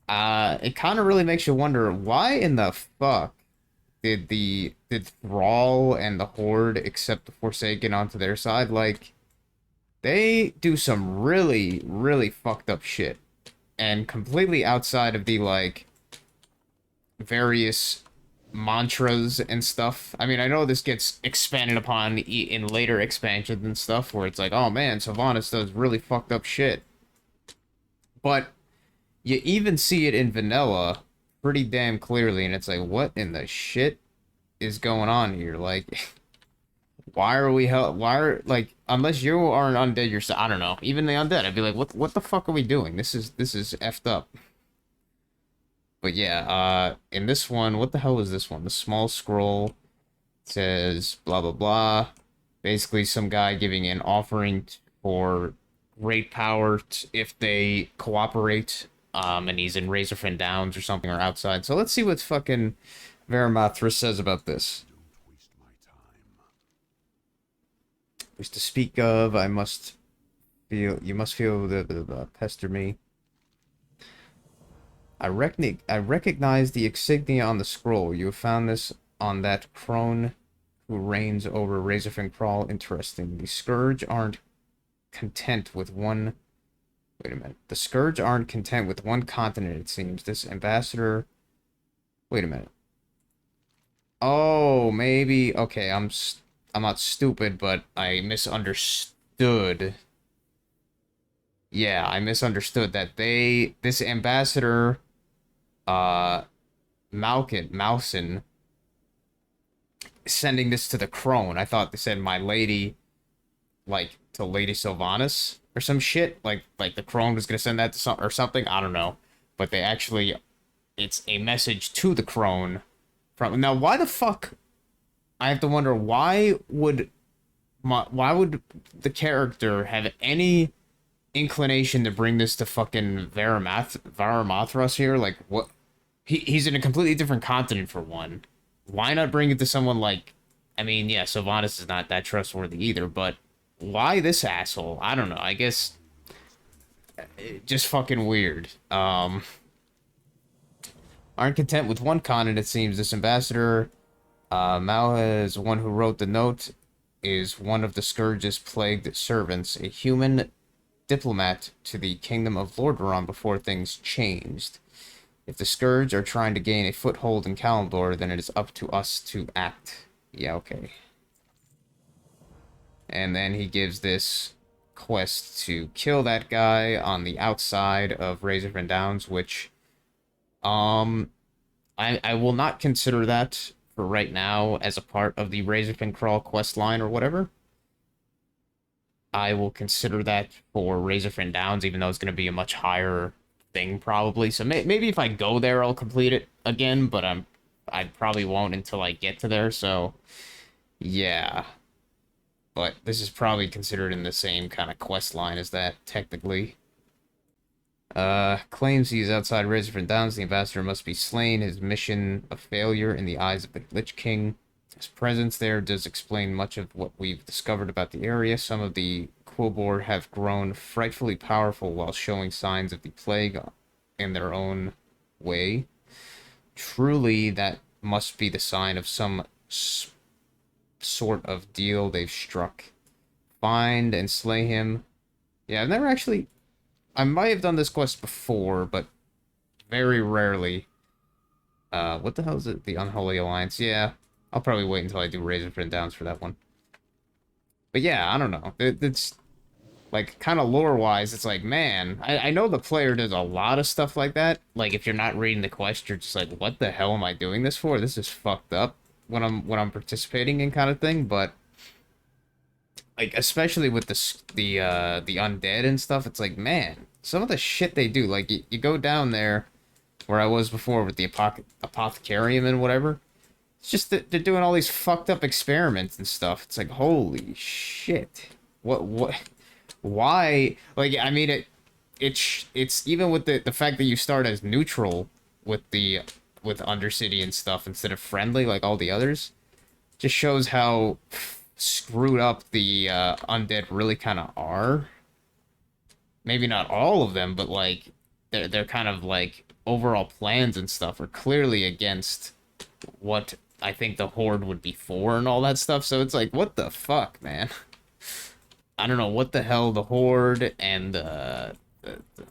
It kind of really makes you wonder why in the fuck did Thrall and the Horde accept the Forsaken onto their side? Like, they do some really, really fucked up shit. And completely outside of the, like, various mantras and stuff. I mean, I know this gets expanded upon in later expansions and stuff, where it's like, oh man, Sylvanas does really fucked up shit. But you even see it in vanilla pretty damn clearly, and it's like, what in the shit is going on here? Like, why are, unless you are an undead yourself, I don't know. Even the undead, I'd be like, what the fuck are we doing? This is effed up. But yeah, in this one, what the hell is this one? The small scroll says blah blah blah. Basically, some guy giving an offering for great power if they cooperate. And he's in Razorfen Downs or something, or outside. So let's see what fucking Veramathras says about this. Wish to speak of, you must feel the pester me. I recognize the insignia on the scroll. You have found this on that crone who reigns over Razorfen Kraul. Interesting. The Scourge aren't content with one... Wait a minute. The Scourge aren't content with one continent, it seems. This ambassador... Wait a minute. Oh, maybe... Okay, I'm not stupid, but I misunderstood. Yeah, I misunderstood that this ambassador, uh, Mausen, sending this to the crone. I thought they said my lady, like to Lady Sylvanas or some shit. Like the crone was gonna send that to some or something. I don't know, but they actually, it's a message to the crone from. Now, why the fuck? I have to wonder why would the character have any inclination to bring this to fucking Varamathras here? Like, what? He's in a completely different continent for one. Why not bring it to someone like? I mean, yeah, Sylvanas is not that trustworthy either, but why this asshole? I don't know. I guess just fucking weird. Aren't content with one continent, it seems. This ambassador, Malha, is one who wrote the note, is one of the Scourge's plagued servants, a human diplomat to the kingdom of Lordaeron before things changed. If the Scourge are trying to gain a foothold in Kalimdor, then it is up to us to act. Yeah, okay. And then he gives this quest to kill that guy on the outside of Razorfen Downs, which, um, I will not consider that for right now as a part of the Razorfen Kraul quest line or whatever. I will consider that for Razorfen Downs, even though it's going to be a much higher thing probably. So maybe if I go there, I'll complete it again, but I probably won't until I get to there. So yeah, but this is probably considered in the same kind of quest line as that technically. Claims he is outside Razorfen Downs. The ambassador must be slain. His mission a failure in the eyes of the Lich King. His presence there does explain much of what we've discovered about the area. Some of the Quilboar have grown frightfully powerful while showing signs of the plague in their own way. Truly, that must be the sign of some sort of deal they've struck. Find and slay him. Yeah, I've never actually... I might have done this quest before, but very rarely. What the hell is it? The Unholy Alliance. Yeah, I'll probably wait until I do Razorfen Downs for that one. But yeah, I don't know. It's like kind of lore-wise, it's like, man, I know the player does a lot of stuff like that. Like if you're not reading the quest, you're just like, what the hell am I doing this for? This is fucked up when I'm participating in kind of thing. But like especially with the undead and stuff, it's like, man, some of the shit they do. Like you go down there where I was before with the apothecarium and whatever. It's just that they're doing all these fucked up experiments and stuff. It's like, holy shit. What why? Like, I mean, it's even with the fact that you start as neutral with the with Undercity and stuff instead of friendly like all the others, just shows how screwed up the undead really kind of are. Maybe not all of them, but like they're kind of like overall plans and stuff are clearly against what I think the Horde would be for and all that stuff. So it's like, what the fuck, man? I don't know what the hell the Horde and the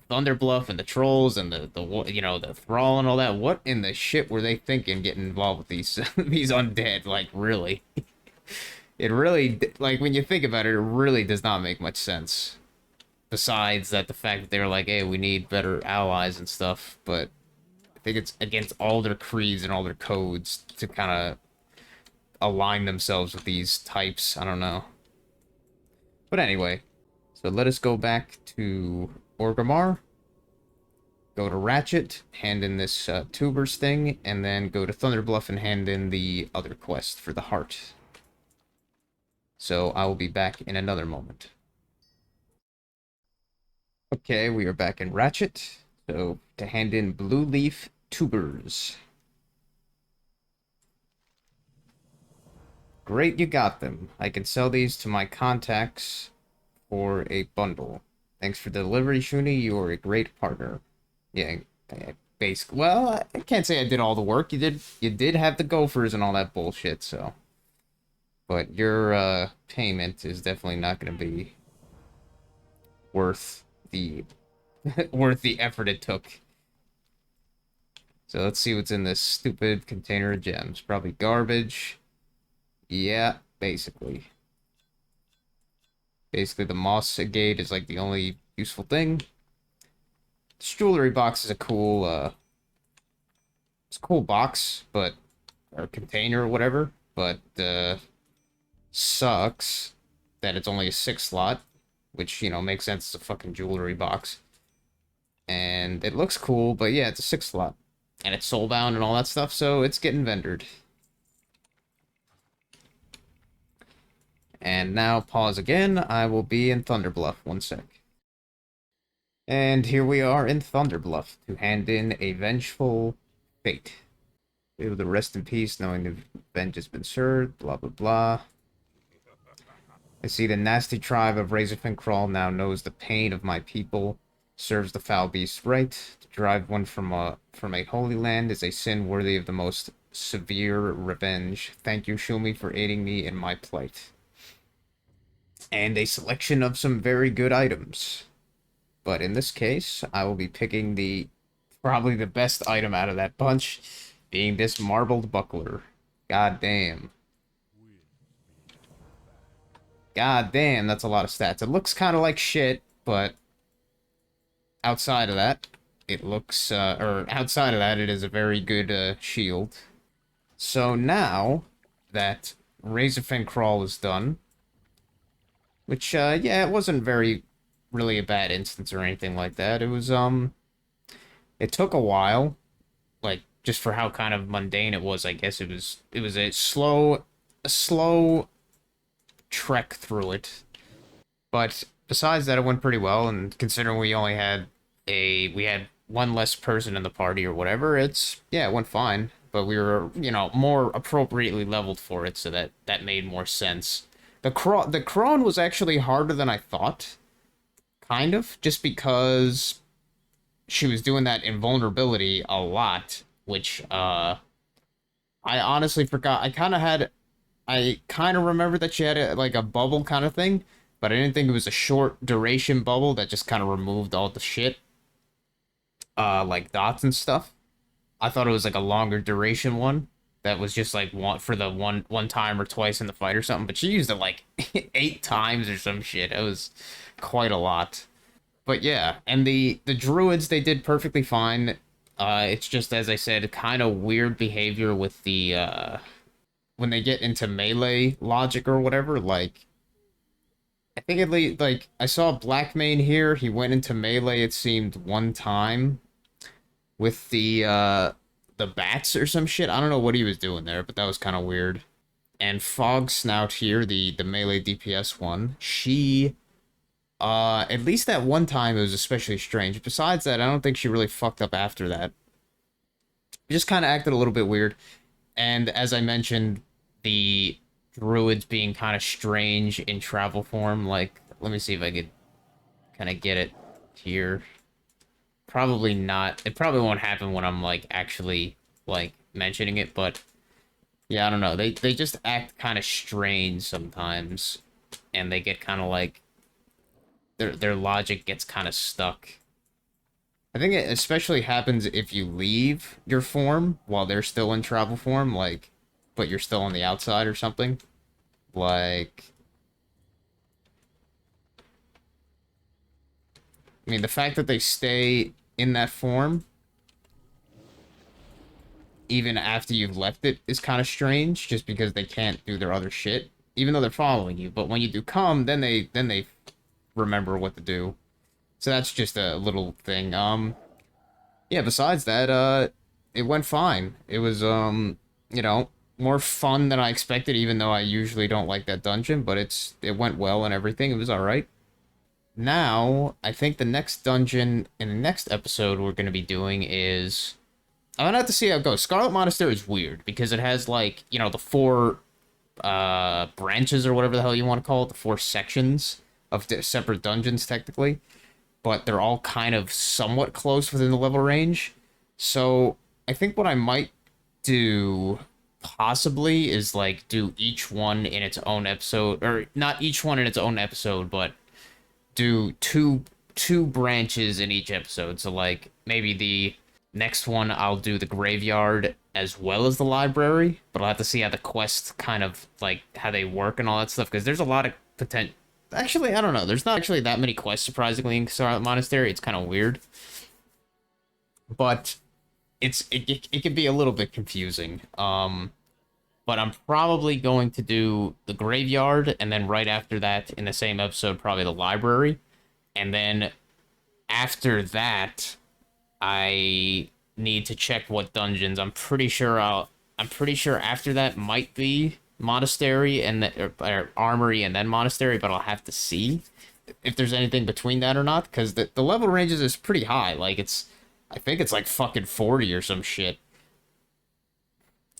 Thunderbluff and the Trolls and the Thrall and all that. What in the shit were they thinking getting involved with these these undead? Like really, it really like when you think about it, it really does not make much sense. Besides that, the fact that they're like, hey, we need better allies and stuff, but I think it's against all their creeds and all their codes to kind of align themselves with these types. I don't know. But anyway, so let us go back to Orgrimmar, go to Ratchet, hand in this Tubers thing, and then go to Thunderbluff and hand in the other quest for the heart. So I will be back in another moment. Okay, we are back in Ratchet. So to hand in Blue Leaf Tubers. Great, you got them. I can sell these to my contacts for a bundle. Thanks for the delivery, Shuni. You are a great partner. Yeah, basically. Well, I can't say I did all the work. You did have the gophers and all that bullshit, so. But your payment is definitely not going to be worth the worth the effort it took. So let's see what's in this stupid container of gems. Probably garbage. Yeah, basically. Basically, the Moss Gate is like the only useful thing. This jewelry box is a cool, it's a cool box, but, or container or whatever, but, sucks that it's only a 6 slot, which, you know, makes sense. It's a fucking jewelry box. And it looks cool, but yeah, it's a 6 slot. And it's soulbound and all that stuff, so it's getting vendored. And now, pause again, I will be in Thunderbluff, 1 sec. And here we are in Thunderbluff to hand in a vengeful fate. Able to rest in peace knowing the revenge has been served, blah blah blah. I see the nasty tribe of Razorfen Kraul now knows the pain of my people, serves the foul beast right. To drive one from a holy land is a sin worthy of the most severe revenge. Thank you, Shumi, for aiding me in my plight. And a selection of some very good items. But in this case, I will be picking probably the best item out of that bunch, being this marbled buckler. God damn. God damn, that's a lot of stats. It looks kind of like shit, but outside of that, it looks, outside of that, it is a very good shield. So now that Razorfen Kraul is done, which, yeah, it wasn't really a bad instance or anything like that. It was, it took a while, like, just for how kind of mundane it was, I guess. It was a slow trek through it. But besides that, it went pretty well, and considering we only had we had one less person in the party or whatever, yeah, it went fine. But we were, you know, more appropriately leveled for it, so that made more sense. The Crone was actually harder than I thought. Kind of, just because she was doing that invulnerability a lot, which, I honestly forgot. I kind of remember that she had like a bubble kind of thing, but I didn't think it was a short duration bubble that just kind of removed all the shit, like dots and stuff. I thought it was like a longer duration one that was just like one time or twice in the fight or something, but she used it like 8 times or some shit. It was quite a lot. But yeah, and the druids, they did perfectly fine. It's just, as I said, kind of weird behavior with when they get into melee logic or whatever. Like, I think like I saw Blackmane here. He went into melee, it seemed, one time with the bats or some shit. I don't know what he was doing there, but that was kind of weird. And Fog Snout here, the melee DPS one, she, at least that one time, it was especially strange. Besides that, I don't think she really fucked up after that. She just kind of acted a little bit weird. And as I mentioned, the druids being kind of strange in travel form. Like, let me see if I could kind of get it here. Probably not. It probably won't happen when I'm, like, actually, like, mentioning it, but yeah, I don't know. They just act kind of strange sometimes, and they get kind of, like, their logic gets kind of stuck. I think it especially happens if you leave your form while they're still in travel form, like, but you're still on the outside or something. Like, I mean, the fact that they stay in that form even after you've left it is kind of strange, just because they can't do their other shit, even though they're following you. But when you do come, then they remember what to do. So that's just a little thing. Yeah, besides that, it went fine. It was, you know, more fun than I expected, even though I usually don't like that dungeon, but it went well and everything. It was alright. Now, I think the next dungeon in the next episode we're going to be doing is... I'm gonna have to see how it goes. Scarlet Monastery is weird, because it has, like, you know, the 4, branches or whatever the hell you want to call it, the 4 sections of separate dungeons, technically. But they're all kind of somewhat close within the level range. So I think what I might do possibly is, like, do each one in its own episode, or not each one in its own episode, but do two branches in each episode. So, like, maybe the next one I'll do the graveyard as well as the library, but I'll have to see how the quests kind of, like, how they work and all that stuff, because there's a lot of Actually, I don't know. There's not actually that many quests, surprisingly, in Scarlet Monastery. It's kind of weird. But it can be a little bit confusing. But I'm probably going to do the graveyard, and then right after that, in the same episode, probably the library. And then after that, I need to check what dungeons. I'm pretty sure after that might be monastery and or armory and then monastery, but I'll have to see if there's anything between that or not, because the level ranges is pretty high. Like I think it's like fucking 40 or some shit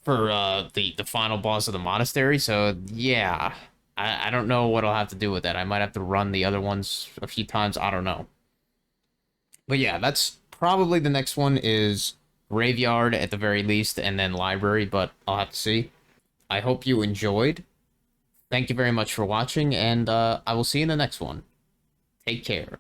for the final boss of the monastery. So yeah, I don't know what I'll have to do with that. I might have to run the other ones a few times. I don't know. But yeah, that's probably the next one is graveyard at the very least, and then library, but I'll have to see. I hope you enjoyed. Thank you very much for watching, and I will see you in the next one. Take care.